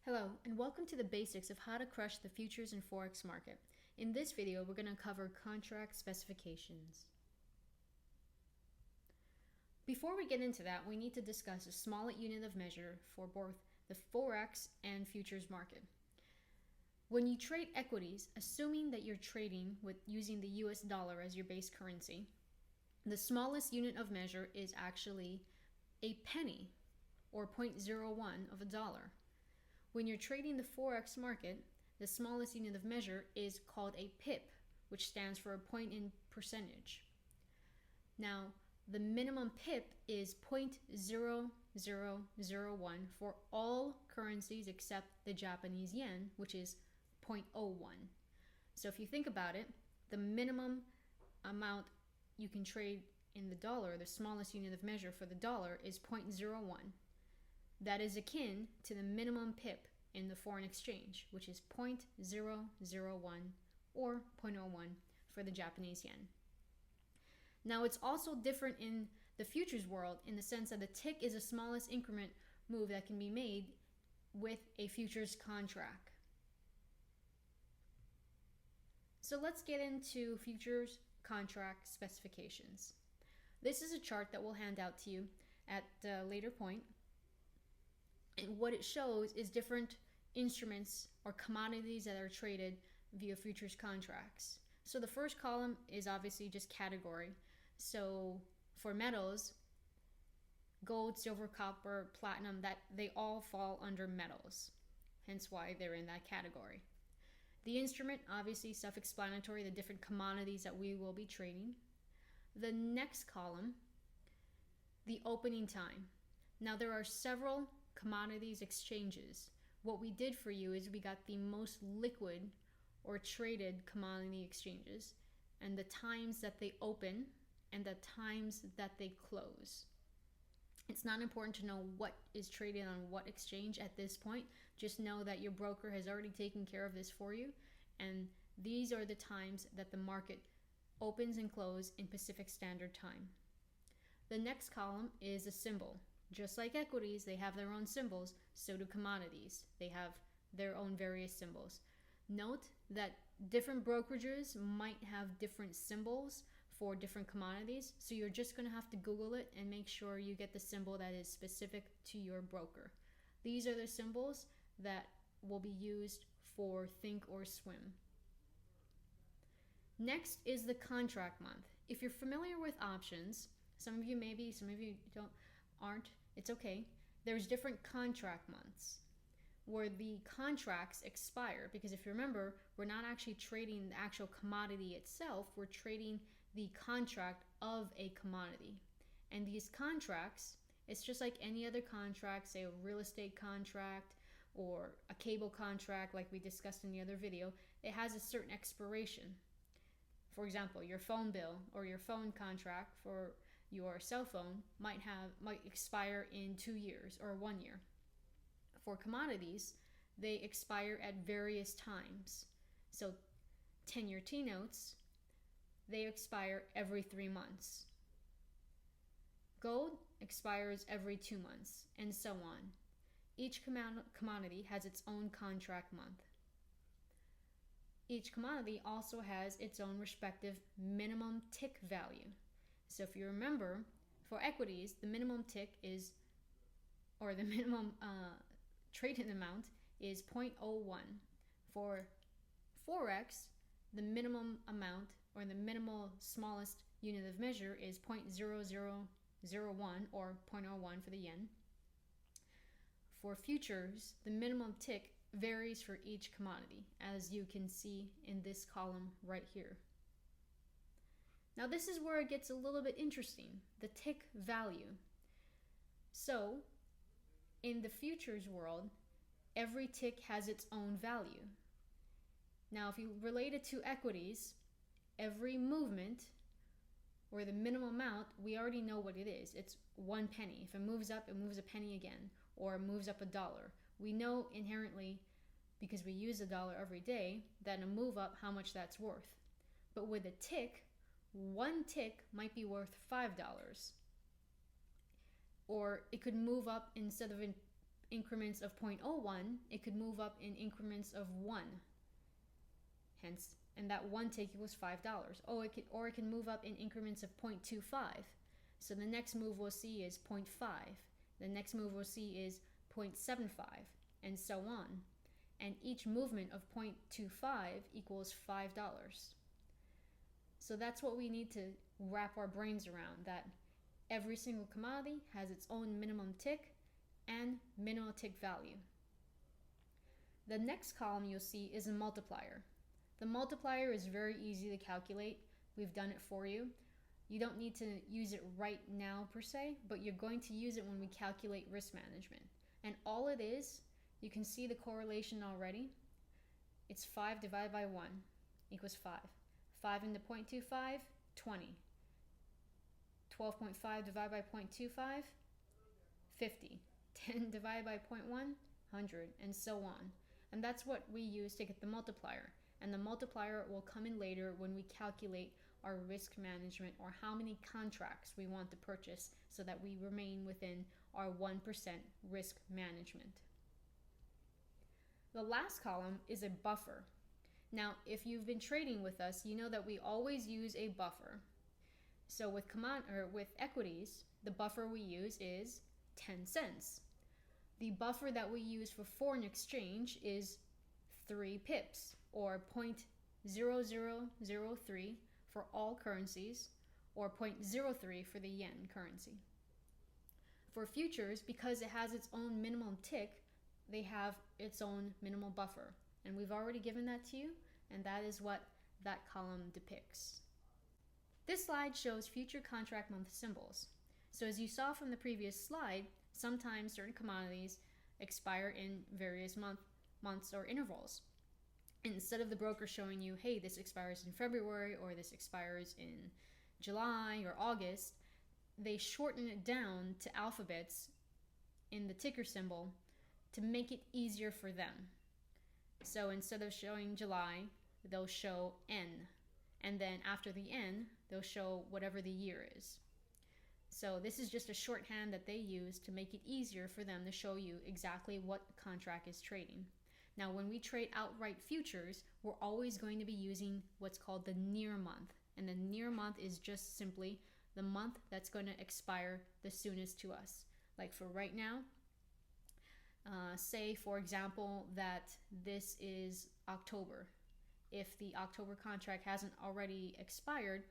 Hello, and welcome to the basics of how to crush the futures and forex market. In this video, we're going to cover contract specifications. Before we get into that, we need to discuss a small unit of measure for both the forex and futures market. When you trade equities, assuming that you're trading with using the US dollar as your base currency, the smallest unit of measure is actually a penny, or 0.01 of a dollar. When you're trading the forex market, the smallest unit of measure is called a pip, which stands for a point in percentage. Now, the minimum pip is 0.0001 for all currencies except the Japanese yen, which is 0.01. So if you think about it, the minimum amount you can trade in the dollar, the smallest unit of measure for the dollar, is 0.01. That is akin to the minimum pip in the foreign exchange, which is 0.001 or 0.01 for the Japanese yen. Now, it's also different in the futures world in the sense that the tick is the smallest increment move that can be made with a futures contract. So let's get into futures contract specifications. This is a chart that we'll hand out to you at a later point. And what it shows is different instruments or commodities that are traded via futures contracts. So the first column is obviously just category. So for metals, gold, silver, copper, platinum, that they all fall under metals. Hence why they're in that category. The instrument, obviously self-explanatory, the different commodities that we will be trading. The next column, the opening time. Now there are several commodities exchanges. What we did for you is we got the most liquid or traded commodity exchanges and the times that they open and the times that they close. It's not important to know what is traded on what exchange at this point. Just know that your broker has already taken care of this for you, and these are the times that the market opens and closes in Pacific Standard Time. The next column is a symbol. Just like equities, they have their own symbols, so do commodities. They have their own various symbols. Note that different brokerages might have different symbols for different commodities, so you're just going to have to Google it and make sure you get the symbol that is specific to your broker. These are the symbols that will be used for Think or Swim. Next is the contract month. If you're familiar with options, some of you maybe, some of you aren't, it's okay. There's different contract months where the contracts expire, because if you remember, we're not actually trading the actual commodity itself, we're trading the contract of a commodity. And these contracts, it's just like any other contract, say a real estate contract or a cable contract like we discussed in the other video, it has a certain expiration. For example, your phone bill or your phone contract for your cell phone might expire in 2 years or 1 year. For commodities, they expire at various times. So 10-year T-notes, they expire every 3 months. Gold expires every 2 months, and so on. Each commodity has its own contract month. Each commodity also has its own respective minimum tick value. So if you remember, for equities, the minimum tick is, or the minimum traded amount is 0.01. For Forex, the minimum amount, or the minimal smallest unit of measure is 0.0001 or 0.01 for the yen. For futures, the minimum tick varies for each commodity, as you can see in this column right here. Now this is where it gets a little bit interesting, the tick value. So in the futures world, every tick has its own value. Now if you relate it to equities, every movement or the minimum amount, we already know what it is. It's 1 penny. If it moves up, it moves a penny again, or it moves up $1. We know inherently, because we use $1 every day, that a move up, how much that's worth. But with a tick, 1 tick might be worth $5. Or it could move up instead of increments of 0.01, it could move up in increments of 1. Hence, and that one tick equals $5. Or it can move up in increments of 0.25. So the next move we'll see is 0.5. The next move we'll see is 0.75, and so on. And each movement of 0.25 equals $5. So that's what we need to wrap our brains around, that every single commodity has its own minimum tick and minimal tick value. The next column you'll see is a multiplier. The multiplier is very easy to calculate. We've done it for you. You don't need to use it right now per se, but you're going to use it when we calculate risk management. And all it is, you can see the correlation already. It's 5 divided by 1 equals 5. 5 into 0.25, 20. 12.5 divided by 0.25, 50. 10 divided by 0.1, 100, and so on. And that's what we use to get the multiplier. And the multiplier will come in later when we calculate our risk management, or how many contracts we want to purchase so that we remain within our 1% risk management. The last column is a buffer. Now, if you've been trading with us, you know that we always use a buffer. So with equities, the buffer we use is 10 cents. The buffer that we use for foreign exchange is 3 pips, or 0.0003 for all currencies, or 0.03 for the yen currency. For futures, because it has its own minimum tick, they have its own minimal buffer. And we've already given that to you, and that is what that column depicts. This slide shows future contract month symbols. So as you saw from the previous slide, sometimes certain commodities expire in various months or intervals. And instead of the broker showing you, hey, this expires in February, or this expires in July or August, they shorten it down to alphabets in the ticker symbol to make it easier for them. So instead of showing July, they'll show N. And then after the N, they'll show whatever the year is. So this is just a shorthand that they use to make it easier for them to show you exactly what contract is trading. Now, when we trade outright futures, we're always going to be using what's called the near month. And the near month is just simply the month that's going to expire the soonest to us. Like for right now, say, for example, that this is October. If the October contract hasn't already expired,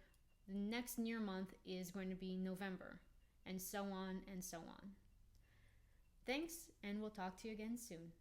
the next near month is going to be November, and so on and so on. Thanks, and we'll talk to you again soon.